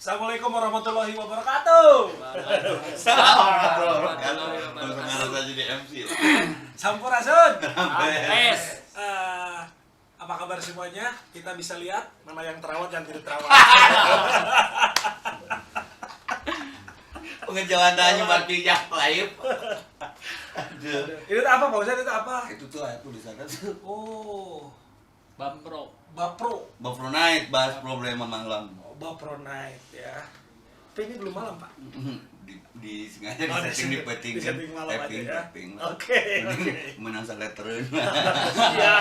Assalamualaikum warahmatullahi wabarakatuh. Salam. Kalau saja di MC. Sampurasun. Es. Apa kabar semuanya? Kita bisa lihat mana yang terawat yang tidak terawat. Pengejauhan tanya baktinya live. Aduh. Itu apa Pak Ustadz? Itu apa? Itu tuh aku di sana tuh. Oh, Bapro. Bapro. Bapro Night bahas problema malam. Oh, Bapro Night ya. Tapi ini belum malam Pak. Di sengaja di setting di petting di setting malam aja ya. Oke. Menang saletreun. Iya.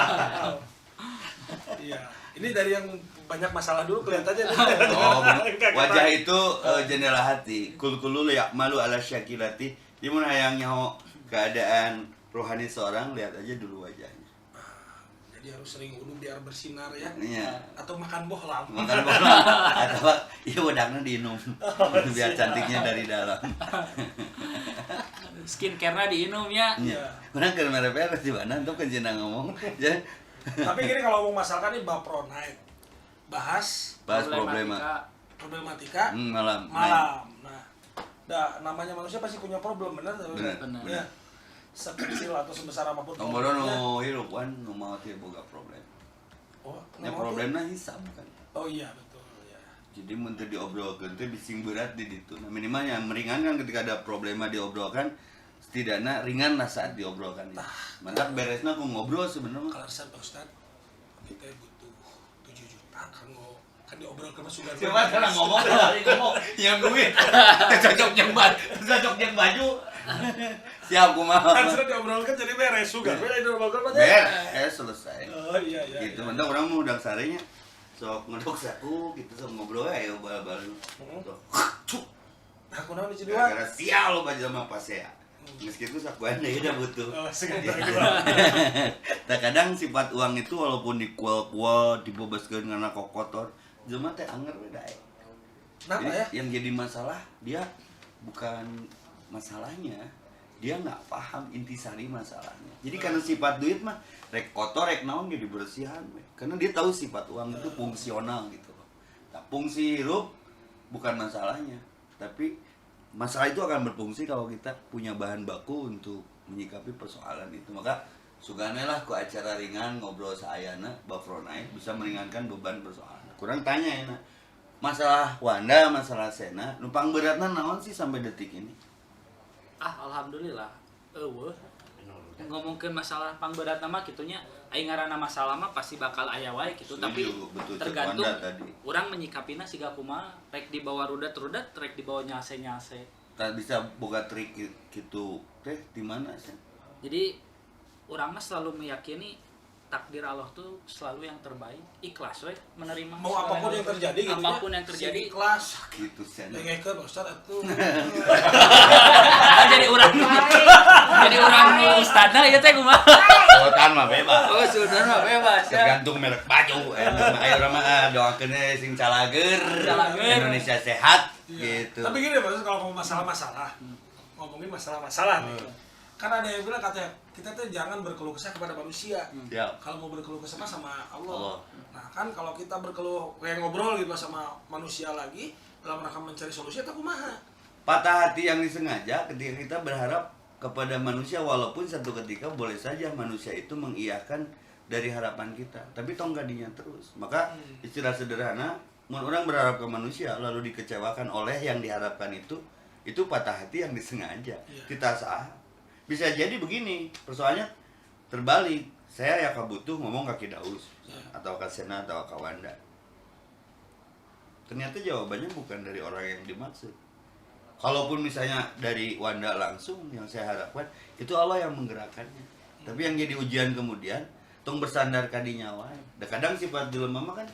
Iya. Ini dari yang banyak masalah dulu kelihatannya. Oh, wajah itu jendela hati. Kul-kulul ya malu ala syakilati. Gimana yang nyaho keadaan rohani seorang, lihat aja dulu wajahnya. Jadi harus sering wudu biar bersinar ya. Iya. Atau makan bohlam. Makan bola atau iya wedangnya diinum biar cantiknya dari dalam. Skincare-nya diinum ya. Iya. Orang kan mereka di mana tuh kan jenang ngomong. Tapi gini kalau ngomong masalah nih Bapro Night. Bahas problematika malam. Nah, namanya manusia pasti punya problem, benar? Benar. Ya. Sekecil atau sebesar apapun Nomor no hirup kan no mau teh boga problem. Oh, Ya problemnya hisab kan. Oh iya betul ya. Jadi mun teu diobrolkeun teh bising berat di ditu. Nah, minimal yang meringankan ketika ada problema diobrolkan, setidaknya ringan lah saat diobrolkan. Mantap beresna aku ngobrol sebenarnya. Kalau saya Pak Ustad, kita butuh 7 juta kan diobrolkan sudah. Coba sekarang ngomong yang duit. Cocok yang baju. Siap kumaha. Kan sudah diobrolkan jadi beres juga. Diobrolkan Beres selesai. Oh iya. Gitu, mantap orang mau udang sarinya. Sok ngedok saku gitu sok ngobrol ayo bal-bal. Cuk. Aku naon di Gara-gara sial lo baju sama pas ya. Meski itu sakuan deh udah butuh. Oh, sekedar Nah kadang sifat uang itu walaupun dikual-kual, diboboskeun ngana kotor, jelema teh anger we dae. Kenapa ya? Yang jadi masalah dia bukan masalahnya, dia nggak paham intisari masalahnya. Jadi karena sifat duit mah rek kotor rek naon jadi bersihan we. Karena dia tahu sifat uang itu fungsional gitu loh. Nah, fungsi hidup bukan masalahnya, tapi masalah itu akan berfungsi kalau kita punya bahan baku untuk menyikapi persoalan itu. Maka sugane lah ku acara ringan ngobrol saayana Bapro Night bisa meringankan beban persoalan. Kurang tanya ya, masalah Wanda, masalah Sena, numpang beratna naon sih sampai detik ini? Alhamdulillah. Ngomongkeun masalah pangberat nama kitunya aing ngaranna masalah mah pasti bakal aya wae kitu, tapi betul, tergantung Wanda tadi. urang menyikapina siga kumaha, rek dibawa rudat-rudat, rek dibawa nyase-nyase. Tak bisa boga trik gitu teh di mana sih? Jadi urang mah selalu meyakini takdir Allah tuh selalu yang terbaik, ikhlas we menerima Mau apapun yang terjadi gitu ya. apapun yang terjadi ikhlas. Gitu sih. Dengekeun Pak Ustad atuh. jadi urang nu ustadna ieu teh kumaha. Sultan mah bebas. Oh, sudah mah bebas ya. Tergantung merek baju. Ayo mah doakeun sing calager. Calager. Indonesia sehat Iya. gitu. Tapi gini Pak, kalau ngomong masalah-masalah, ngomongin masalah-masalah nih. Karena ada yang bilang katanya kita tuh jangan berkeluh kesah kepada manusia. Ya. Kalau mau berkeluh kesah mah sama Allah. Allah. Nah kan kalau kita berkeluh kayak ngobrol gitu sama manusia lagi dalam rangka mencari solusi itu kumaha. Patah hati yang disengaja ketika kita berharap kepada manusia, walaupun satu ketika boleh saja manusia itu mengiyakan dari harapan kita, tapi tong gadinya terus. Maka istilah sederhana, mun orang berharap ke manusia lalu dikecewakan oleh yang diharapkan itu patah hati yang disengaja. Kita sah. Bisa jadi begini, persoalannya terbalik. Saya ya kabutuh ngomong ke Kidaus atau ke Sena atau ke Wanda. Ternyata jawabannya bukan dari orang yang dimaksud. Kalaupun misalnya dari Wanda langsung yang saya harapkan, itu Allah yang menggerakkannya. Tapi yang jadi ujian kemudian, tong bersandar di nyawa. Dan kadang sifat jelema mah kan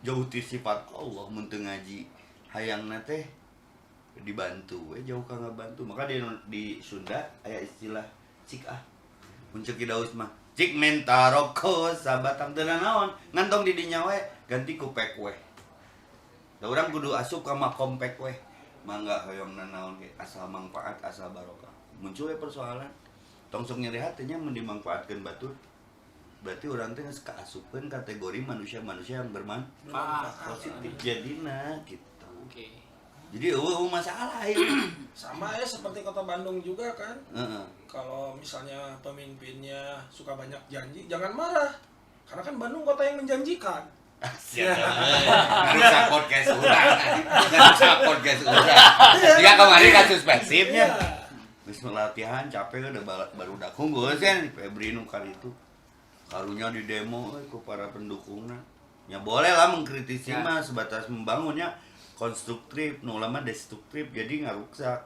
jauh ti sifat Allah, mun teu ngaji hayangna teh dibantu, jauh ka ngabantu. Maka di Sunda aya istilah cik muncul Kidaus mah cik menta rokok sabatang teu naon ngantong di dinya we ganti ku pek we. Da urang kudu asup ka makom pek we. Mangga hoyong naon ge asal manfaat asal barokah. Muncul persoalan tong sok nyeri hatinya mun dimanfaatkeun batur. Berarti orang teh geus kaasupkeun kategori manusia-manusia yang bermanfaat positif jadina gitu. Oke. Jadi masalah ya. Sama ya seperti kota Bandung juga kan. Heeh. Kalau misalnya pemimpinnya suka banyak janji, jangan marah. Karena kan Bandung kota yang menjanjikan. Rusak podcast urang. Rusak podcast urang. Jika kemarin kasus persibnya. Wis latihan capek udah baru dak unggul sih Febri nu kali itu. Karunya di demo ku para pendukungna. Ya boleh lah mengkritisi mah sebatas membangunnya konstruktif, nu lama destruktif jadi ngarusak.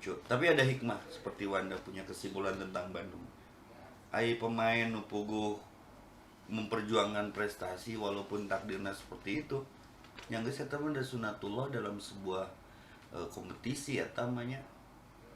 Tapi ada hikmah seperti Wanda punya kesimpulan tentang Bandung. Ai pemain nu puguh memperjuangkan prestasi walaupun takdirnya seperti itu. Yang geus eta mah sunatullah dalam sebuah kompetisi eta namanya.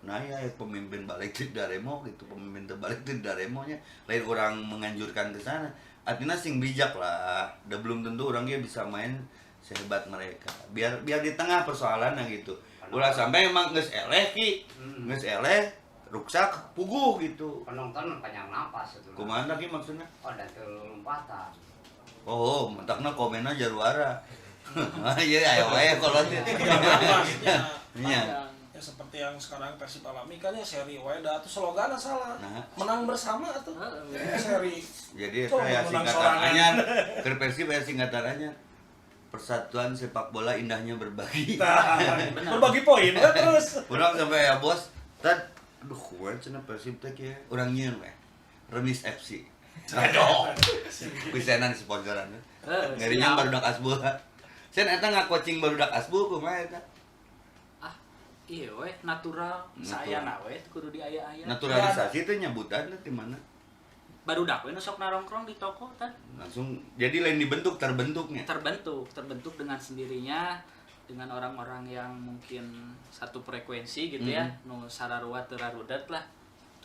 Nah ya pemimpin balik di Daremo gitu, pemimpin terbalik di Daremonya lain orang menganjurkan ke sana. Artinya sing bijak lah, udah belum tentu orangnya bisa main sehebat mereka. Biar di tengah persoalannya gitu. Ulah sampai emang geus eleh ki, geus eleh ruksak puguh gitu. Penonton panjang napas itu. Kumaha ki maksudnya? Oh, dan lompatan. Oh, mentakna komenna jaruara. Iya ayo wae kolot. Iya. Ya seperti yang sekarang Persib alami kan ya seri wae da atuh sloganna salah. Nah. Menang bersama atuh. Seri. Jadi Coba kayak menang singkatan sorangan. anyar, ke Persib ya singkatannya Persatuan Sepak Bola Indahnya Berbagi. Nah, berbagi poin ya terus. Urang sampai ya bos, tad aduh gue cenah Persib teh kieu urang nyieun we. Remis FC. Aduh. Pisanan sponsoran. Ngerinya barudak asbul. Sen eta ngakocing barudak asbul kumaha eta? Iya weh, natural. Saya we kudu diaya-aya. Naturalisasi itu nyebutan di mana? Barudak we nu sok narongkrong di toko tan. Langsung jadi lain dibentuk terbentuknya. Terbentuk dengan sendirinya dengan orang-orang yang mungkin satu frekuensi gitu ya, nu sararua teu rarudet lah.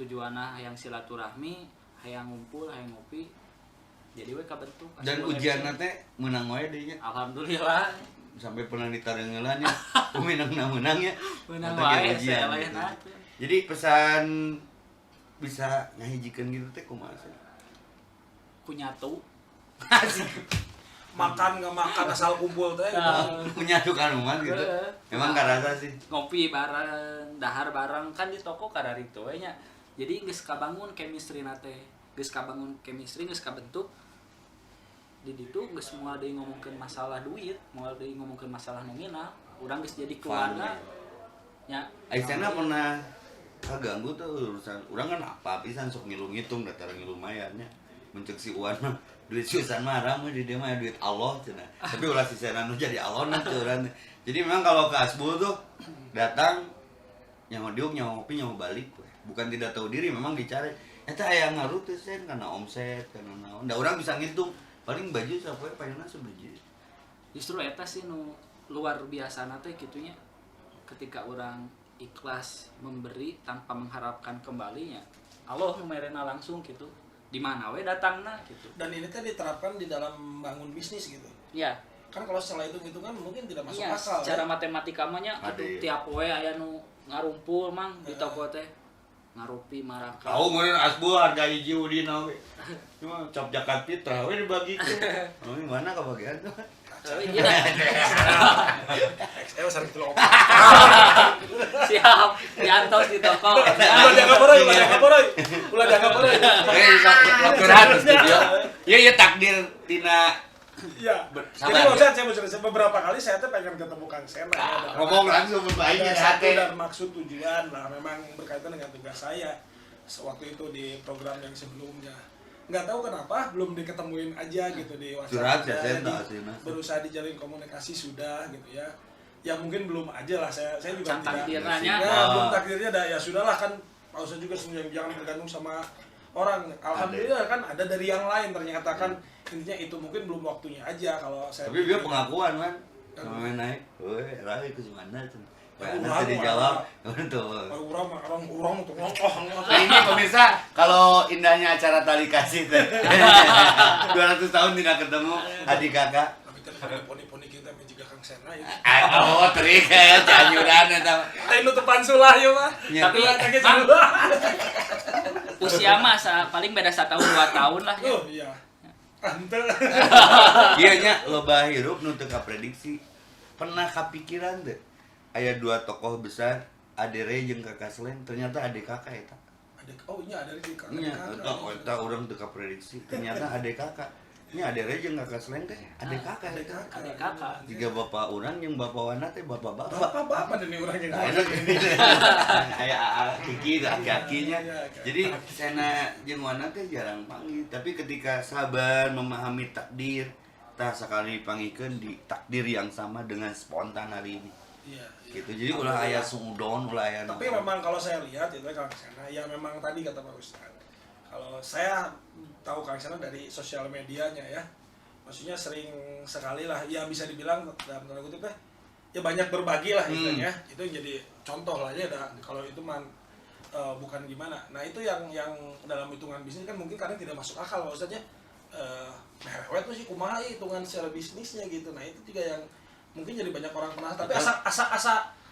Tujuanna hayang silaturahmi, hayang ngumpul, hayang ngopi. Jadi we kabentuk. Dan ujianna teh menang wae deui nya. Alhamdulillah. Sampai pernah ditarengelan ya menang ya Menang Kata wae ujian selehna. gitu. Jadi pesan bisa ngahijikeun gitu teh kumaha sih? Kunyatu. Makan nggak makan asal kumpul teh. Menyatukan umat gitu. Emang karasa sih. Ngopi bareng, dahar bareng kan di toko kararitu we nya. Jadi geus kabangun chemistry na teh. Geus kabangun chemistry, geus kabentuk. Di ditu geus moal deui ngomongkeun masalah duit, moal deui ngomongkeun masalah nominal, urang geus jadi keluarga. Nya, Aisyana pernah kaganggu tuh urusan urang kan apa pisan sok ngitung-ngitung datar ngilumayannya. Mencek si Uwan mah duit susan mah haram di dia mah duit Allah cenah. Tapi ulah si Senan jadi Allah nah urang. Jadi memang kalau ke Asbul tuh datang nyawa diuk nyawa ngopi nyawa balik we. Bukan tidak tahu diri memang dicari. Eta aya ngaruh teh sen karena omset karena naon. Da urang bisa ngitung paling baju sapoe payuna sebiji. justru eta sih nu luar biasa teh kitunya. Ketika orang ikhlas memberi tanpa mengharapkan kembalinya, Allah numerena langsung gitu. Di mana we datangna gitu. Dan ini teh diterapkan di dalam bangun bisnis gitu. Iya. Kan kalau setelah hitung-hitungan mungkin tidak masuk Iya, akal. secara Ya? matematika mah nya Ada, kitu iya. tiap we aya nu ngarumpul mang di toko teh. Ngarupi maraka. Tahu meureun Asbul harga hiji udina we. Cuma cap jakat fitrah we dibagikeun. Oh, mana kebagian tuh? Iya. XL sareng kilo. Siap, diantos di toko. Ulah jaga beureui, ulah jaga beureui. Ulah jaga beureui. Curhat di studio. Iya takdir tina Iya. Jadi Sabar, maksudnya saya mau cerita, beberapa kali saya tuh pengen ketemu Kang Sena. Ya, ngomong langsung baiknya ada satu hati. dan maksud tujuan lah memang berkaitan dengan tugas saya sewaktu itu di program yang sebelumnya. Nggak tahu kenapa belum diketemuin aja gitu di Curhat WhatsApp. ya, saya Di- tahu sih, Mas. berusaha dijalin komunikasi sudah gitu ya. Ya mungkin belum aja lah saya juga Can tidak. takdirnya. Ya, Oh. belum takdirnya dah ya sudahlah kan nggak usah juga jangan bergantung sama orang. Alhamdulillah kan ada dari yang lain ternyata kan intinya itu mungkin belum waktunya aja kalau saya. Tapi dia pengakuan kan. Sama main naik. Woi, Rai ke mana tuh? Urang, Nanti dijawab. Tuh. Orang untuk ngokong. Nah, ini pemirsa, kalau indahnya acara tali kasih teh. 200 tahun tidak ketemu adik kakak. Tapi kan poni-poni kita juga Kang Sena ya. Oh, trik ya, canyuran eta. Lain nutupan sulah ya, Pak. Ya. Tapi Tapi Mang, usia mah paling beda 1 tahun 2 tahun lah ya. Oh iya. Ante. Iya nya loba hirup nu teu kaprediksi. Pernah kapikiran teu aya 2 tokoh besar, Adere jeung Kakak Sleng, ternyata adik kakak eta. Ada di kakak. Nya, eta urang teu kaprediksi, ternyata adik kakak. Ini Adere jeung Kakak Sleng teh adik kakak. Adik kakak. Tiga bapak urang jeung bapak wana teh bapak-bapak. Bapak dan orang yang Aya Kiki aki-akinya. Jadi Sena jeung wana teh jarang panggil, tapi ketika sabar memahami takdir, tah sakali dipanggikeun di takdir yang sama dengan spontan hari ini. Iya. Gitu. Jadi ulah aya sudon, ulah aya Tapi memang kalau saya lihat itu Kang Sena, ya memang tadi kata Pak Ustadz. Kalau saya tahu Kang Sena dari sosial medianya ya, maksudnya sering sekali lah, ya bisa dibilang dalam tanda kutip ya banyak berbagi lah istilahnya. Itu jadi contoh lah ya. Kalau itu bukan gimana. Nah itu yang dalam hitungan bisnis kan mungkin kadang tidak masuk akal maksudnya. Merewet tuh sih kumaha hitungan secara bisnisnya gitu. Nah itu juga yang mungkin jadi banyak orang penasaran. Tapi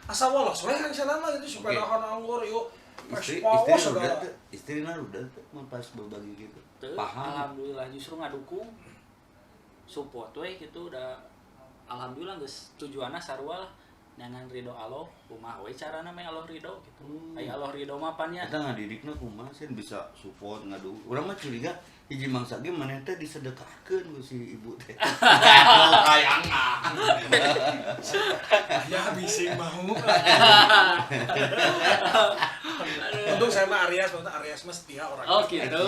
asa wolos we Kang Sena mah gitu supaya nahan anggur yuk. Istri udah pas berbagi gitu. Paham. Alhamdulillah justru ngadukung support we gitu udah alhamdulillah geus tujuanna sarua lah dengan ridho Allah kumaha we carana mah Allah ridho gitu. Aya Allah ridho mah pan nya. Eta ngadirikna kumaha sih bisa support ngadu. Urang mah curiga hiji mangsa ge maneh teh disedekahkeun ku si ibu teh. Kayangna. Ya bising mau. Untung saya mah Aries mah setia orang. Oh gitu.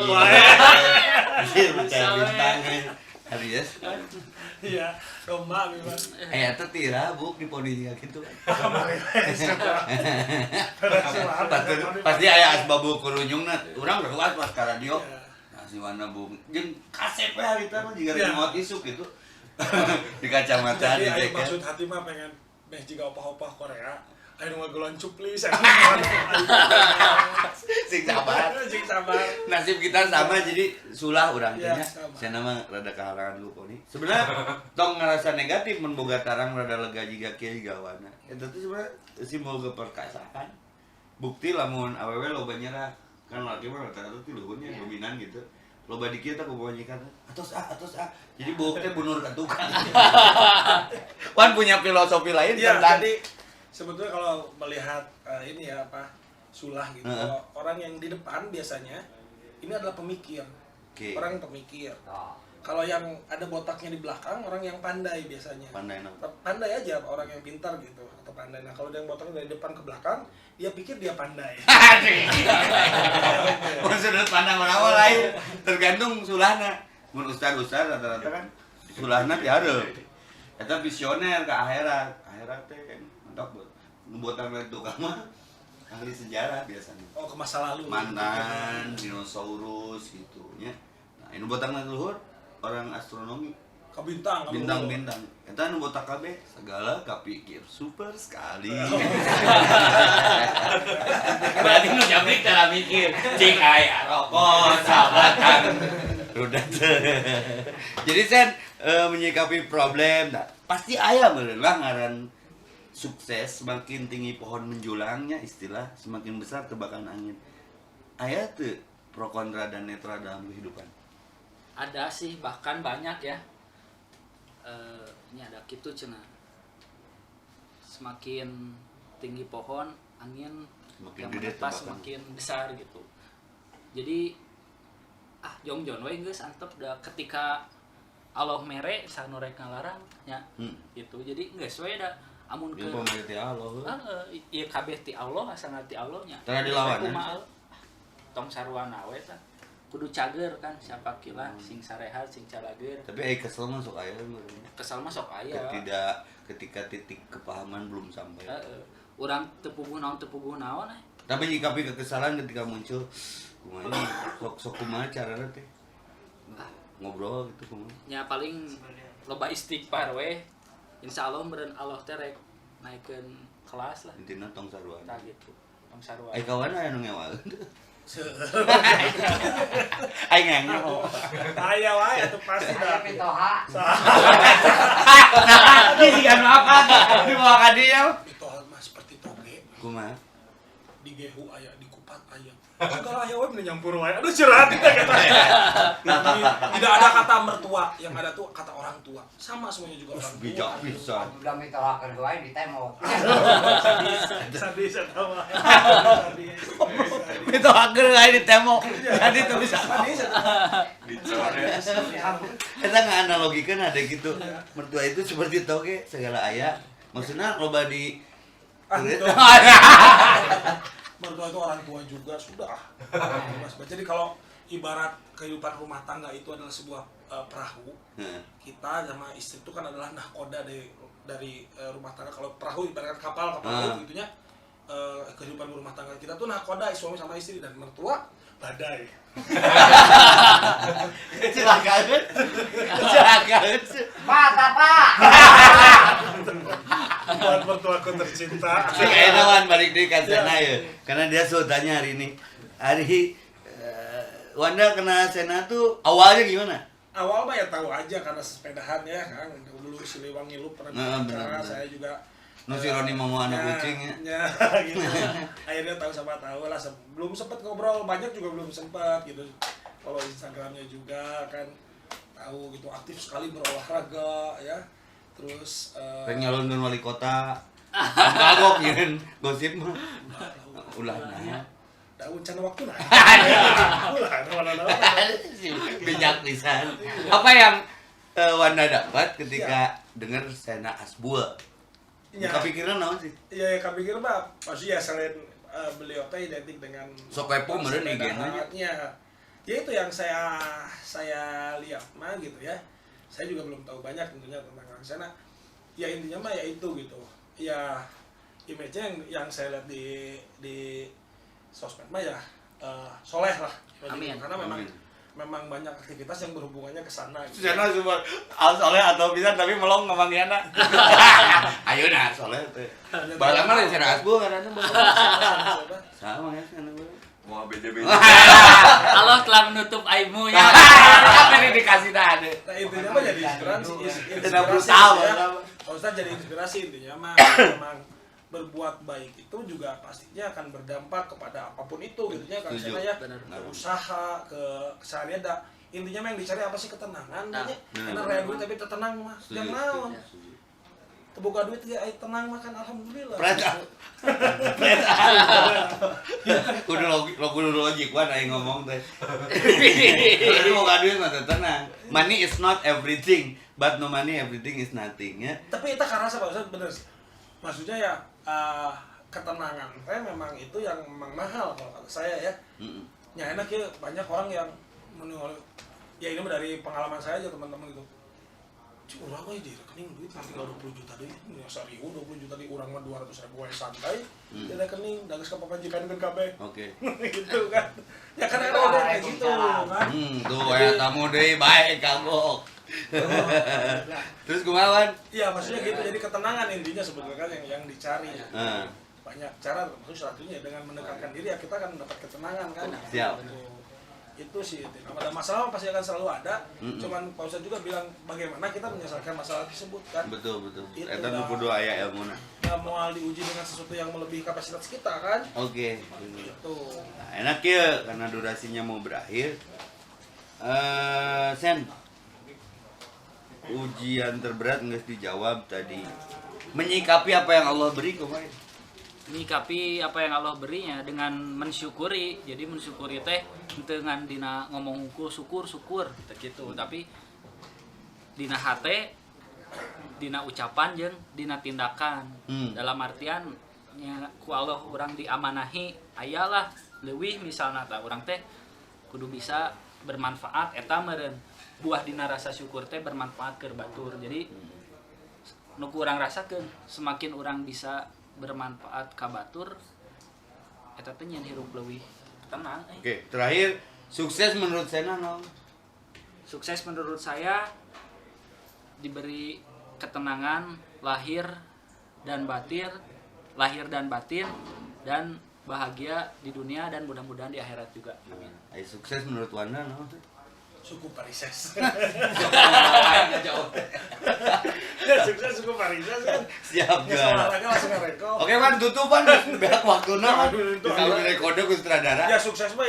Percaya bintang Aries. Iya, domba memang. Eta tira buk di podinya gitu. Pasti aya asbabul kurunyungna. Urang ruas pas ka radio. Si Wana Bung jeung kasep we harita mah jiga remote isuk gitu. Di kacamata di Jadi jaket. maksud hati mah pengen jiga opah-opah Korea. Aya nu ngagolon cupli Sing sabar. Sing sabar. Nasib kita sama jadi sulah urang teh Iya, nya. sama. Cenah mah rada kaharangan lupa nih. Sebenarnya tong ngerasa negatif mun boga tarang rada lega jiga kieu jiga Wana. Eta teh sebenarnya simbol keperkasaan. Bukti lamun awewe loba nyerah. Kan laki mah rata-rata teh luhurnya dominan gitu. Loba dikit aku banyikan atos jadi bau teh bunur ka tukang. Wan punya filosofi lain Iya, tentang jadi sebetulnya kalau melihat ini ya sulah gitu. Kalau orang yang di depan biasanya ini adalah pemikir. Oke. Orang yang pemikir. Kalau yang ada botaknya di belakang orang yang pandai biasanya. Pandai no. Pandai aja orang yang pintar gitu atau pandai. Nah, kalau yang botaknya dari depan ke belakang, dia pikir dia pandai. Sudut pandang orang lain tergantung sulahna. Mun ustad rata-rata kan sulahna ti hareup. Eta visioner ke akhirat. Akhirat teh mantap buat nubuatan tukang mah ahli sejarah biasanya. Oh, ke masa lalu. Mantan dinosaurus gitu nya. Nah, ini botak luhur orang astronomi. Ke bintang. Bintang-bintang. Eta nu botak kabeh segala kapikir super sekali. Berarti nu jabrik cara mikir. Cing aya rokok sabatan. Rudat. Jadi sen menyikapi problem pasti aya meureun lah ngaran sukses semakin tinggi pohon menjulangnya istilah semakin besar tebakan angin. Aya teu pro kontra dan netral dalam kehidupan. Ada sih bahkan banyak ya. Ini ada gitu cenah. Semakin tinggi pohon, angin Semakin yang gede menetas tebakan. semakin besar gitu. Jadi jongjon we geus antep da ketika Allah mere sanu rek ngalarang nya gitu. Jadi geus we da amun ke Pemerintah Allah. ieu kabeh ti Allah asal ti Allah nya. Tara dilawan, Kumaha tong sarwana we tah. Kudu cager kan siapa kila sing sarehat sing calager. Tapi kesel mah sok aya meureun. Kesal mah sok aya. Ketika titik kepahaman belum sampai. Urang teu puguh naon Tapi nyikapi kekesalan ketika muncul kumaha ini sok kumaha carana teh. Ngobrol gitu kumaha. nya paling loba istighfar we. Insyaallah meureun Allah teh rek naikeun kelas lah. Intina tong saruan. Tah gitu. Tong sarua. Kawan aya nu ngewaleun. Aing ngengeo. Aya wae atuh pasti dah. Pitoha. Ini kan apa? Di bawah ka dia. Itu mah seperti toge Kumaha? di gehu aya, di kupat aya. Segala aya we mending nyampur wae. Aduh curhat kita kata. Tidak ada kata mertua, yang ada tuh kata orang tua. Sama semuanya juga orang tua. Bijak pisan. Udah mitolakeun wae di tembok. Sadis eta mah. Itu akhir lain di tembok. Jadi tulisan. Sadis eta. Kita nggak analogikan ada gitu. Mertua itu seperti toge segala ayah. Maksudnya loba di Itu. Mertua itu orang tua juga sudah. Jadi kalau ibarat kehidupan rumah tangga itu adalah sebuah perahu, kita sama istri itu kan adalah nahkoda dari rumah tangga. Kalau perahu ibarat kapal itu intinya kehidupan rumah tangga kita tuh nahkoda suami sama istri, dan mertua badai. Silakan. Pak. Buat mertuaku tercinta. Kayaknya wan balik di Sena ya, karena dia sultannya hari ini. Wanda kena Sena tuh awalnya gimana? Awal mah ya tahu aja karena sepedahan ya kan. Dulu Siliwangi lu pernah bicara, saya juga Si Roni mau anak kucing ya. Ya gitu. Akhirnya tahu lah. Belum sempat ngobrol banyak juga, belum sempat gitu. Kalau Instagramnya juga kan tahu gitu, aktif sekali berolahraga ya. Terus Nyalon wali kota. Kagok nyeun gosip mah. Ulah nanya. tahu can waktu lah. Bijak pisan. Apa yang Wanda dapat ketika dengar Sena Asbul? Ya. Kepikiran naon sih? Iya, kepikiran mah pasti ya selain beliau teh identik dengan sok kepo meureun IG-nya. Ya itu yang saya lihat mah gitu ya. Saya juga belum tahu banyak tentunya tentang Kang Sena. Ya intinya mah ya itu gitu. Ya image-nya yang saya lihat di sosmed mah ya soleh lah. Amin. Karena memang banyak aktivitas yang berhubungannya ke sana gitu. Sena cuma soleh atau bisa tapi melong ngomongnya. Ayo nah soleh teh. Balang mah Sena Asbul karena sama ya Sena. Mau beda-beda. Allah telah menutup aibmu ya. Apa yang dikasih tadi? Nah intinya mah jadi inspirasi tahu ya. Kalau Ustaz jadi inspirasi intinya mah memang berbuat baik itu juga pastinya akan berdampak kepada apapun itu gitu ya. Kalau saya berusaha ke keseharian intinya mah yang dicari apa sih? Ketenangan aja. Karena raya duit tapi tenang mah. Jangan naon. Kebuka duit ya tenang makan alhamdulillah. Kudu logik kan aing ngomong teh. Kebuka duit mah tenang. Money is not everything, but no money everything is nothing ya. Tapi itu karena apa Ustaz? Bener sih. Maksudnya ya ketenangan memang itu yang memang mahal kalau kata saya ya. Ya enak ya, banyak orang yang menolak. Ya ini dari pengalaman saya aja teman-teman gitu. Urang we di rekening duit nanti 20 juta deui. Ya sariu 20 juta deui, urang mah 200.000 we santai. Di rekening da geus kapapanjikeunkeun kabeh. Oke. Gitu kan. Ya kan ada kayak gitu kan. Tuh aya tamu deui bae kagok. Terus kumaha? Iya, maksudnya gitu. Jadi ketenangan intinya sebetulnya kan yang dicari. Banyak cara, maksudnya satunya dengan mendekatkan diri ya kita akan mendapat ketenangan kan. Siap. Itu sih, ada masalah pasti akan selalu ada. Cuman Pak Ustadz juga bilang bagaimana kita menyelesaikan masalah tersebut kan. Betul. Itu Eta nu kudu aya ilmuna. Nggak mau diuji dengan sesuatu yang melebihi kapasitas kita kan. Oke. Gitu. Nah, enak ya karena durasinya mau berakhir. Sen. Ujian terberat nggak dijawab tadi. Menyikapi apa yang Allah beri kemarin. Menyikapi apa yang Allah berinya dengan mensyukuri. Jadi mensyukuri teh dengan dina ngomong hungkul syukur gitu. Tapi dina hate, dina ucapan jeung dina tindakan. Dalam artian nya ku Allah urang diamanahi ayalah leuwih misalna tah urang teh kudu bisa bermanfaat eta meureun. Buah dina rasa syukur teh bermanfaat keur batur. Jadi nu urang rasakeun semakin urang bisa bermanfaat ka batur eta teh nyen hirup leuwih tenang. Oke, terakhir sukses menurut Sena no? Sukses menurut saya diberi ketenangan lahir dan batin dan bahagia di dunia dan mudah-mudahan di akhirat juga. Amin. Ayo sukses menurut Wanda no? Suku Parises. Ya sukses cukup Marisa kan. Siap Ya juara. olahraga langsung ngereko. Oke man, tutupan beak waktuna man. Aduh, itu Kalau apa? rekode ku sutradara. Ya sukses mah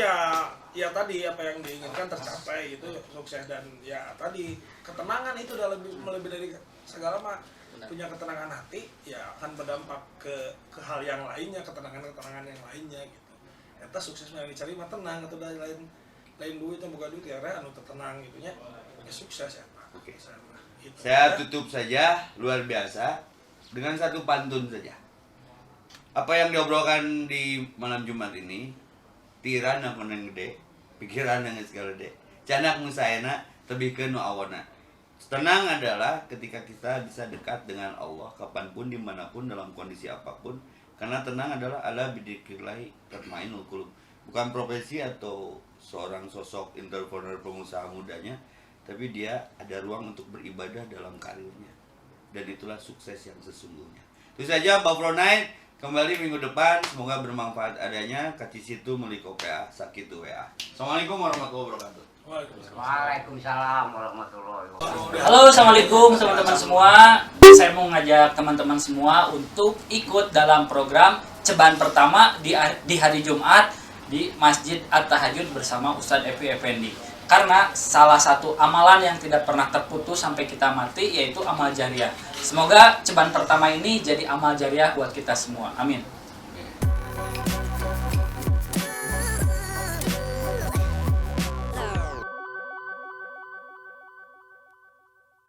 ya tadi apa yang diinginkan tercapai itu sukses dan ya tadi ketenangan itu udah lebih dari segala mah punya ketenangan hati ya akan berdampak ke hal yang lainnya ketenangan yang lainnya gitu. Eta sukses yang dicari mah tenang atau dari lain duit yang bukan duit ya anu tenang gitunya ya sukses ya Pak. Oke. Gitu. Saya tutup saja luar biasa dengan satu pantun saja. Apa yang diobrolkan di malam Jumat ini, tiran apa yang gede, pikiran yang segala gede. Canak musaena tebihkeun nu awana. Tenang adalah ketika kita bisa dekat dengan Allah kapanpun dimanapun dalam kondisi apapun. Karena tenang adalah ala bidzikrillah tatmainul qulub. Bukan profesi atau seorang sosok entrepreneur pengusaha mudanya, tapi dia ada ruang untuk beribadah dalam karirnya. Dan itulah sukses yang sesungguhnya. Itu saja Buffalo Night. Kembali minggu depan. Semoga bermanfaat adanya. Kacisitu meliko PA, sakitu WA. Assalamualaikum warahmatullahi wabarakatuh. Waalaikumsalam warahmatullahi wabarakatuh. Halo, assalamualaikum teman-teman semua. Saya mau ngajak teman-teman semua untuk ikut dalam program Ceban pertama di hari Jumat di Masjid At-Tahajud bersama Ustadz Evi Effendi. Karena salah satu amalan yang tidak pernah terputus sampai kita mati yaitu amal jariah. Semoga ceban pertama ini jadi amal jariah buat kita semua. Amin.